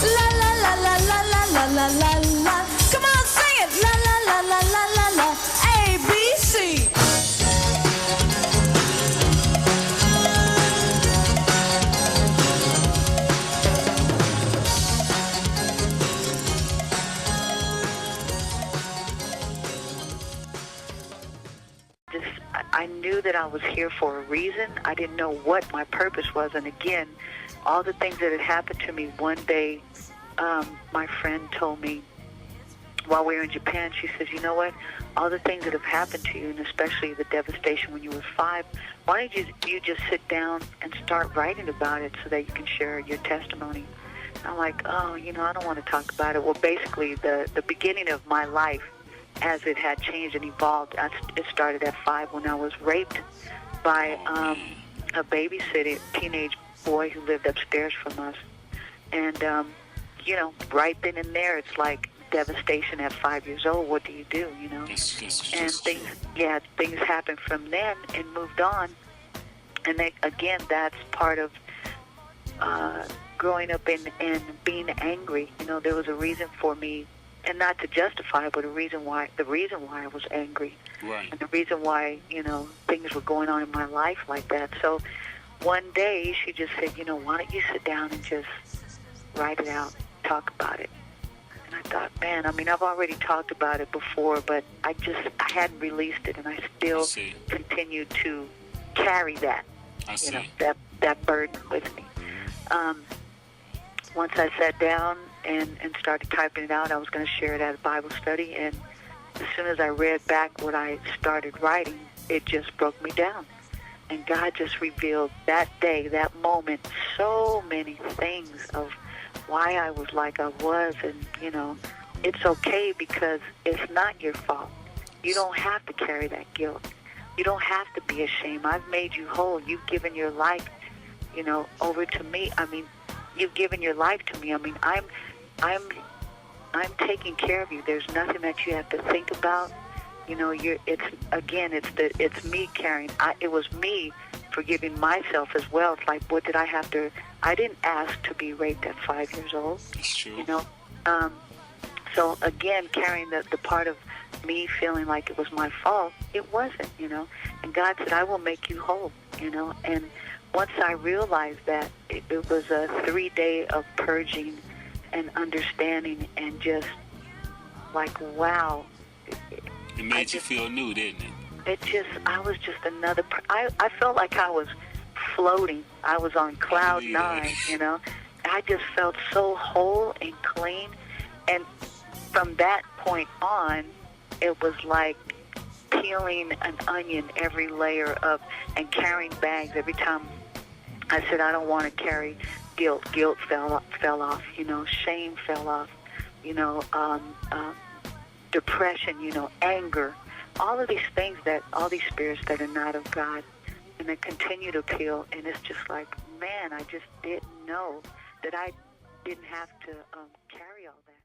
La la la la la la la la la la. Come on, sing it. La la la la la la la. A B C. I knew that I was here for a reason. I didn't know what my purpose was. And again, all the things that had happened to me one day, my friend told me while we were in Japan, she says, you know what, all the things that have happened to you, and especially the devastation when you were 5, why don't you just sit down and start writing about it so that you can share your testimony? And I'm like, oh, I don't want to talk about it. Well, basically, the beginning of my life, as it had changed and evolved, it started at 5 when I was raped by a babysitter, teenage boy who lived upstairs from us. And, right then and there, it's like devastation at 5 years old. What do you do, And things happened from then and moved on. And then, again, that's part of growing up and being angry. There was a reason for me, and not to justify it, but the reason why I was angry. Right. And the reason why, things were going on in my life like that. So one day she just said, why don't you sit down and just write it out, talk about it. And I thought, man, I've already talked about it before, but I hadn't released it, and I still continued to carry that, that burden with me. Once I sat down and started typing it out, I was going to share it at a Bible study, and as soon as I read back what I started writing, it just broke me down. And God just revealed that day, that moment, so many things of why I was like I was, and, it's okay because it's not your fault. You don't have to carry that guilt. You don't have to be ashamed. I've made you whole. You've given your life, over to me. You've given your life to me. I'm taking care of you. There's nothing that you have to think about. It's me carrying. It was me forgiving myself as well. It's like, what did I have to? I didn't ask to be raped at 5 years old. That's true. So again, carrying the part of me feeling like it was my fault, it wasn't. And God said, I will make you whole. And once I realized that, it was a 3-day of purging and understanding, and just like, wow. It made you feel new, didn't it? I was just another, I felt like I was floating. I was on cloud 9, I just felt so whole and clean. And from that point on, it was like peeling an onion, every layer of, and carrying bags. Every time I said, I don't want to carry guilt fell off, shame fell off, depression, anger, all of these things, all these spirits that are not of God, and they continue to peel. And it's just like, man, I just didn't know that I didn't have to carry all that.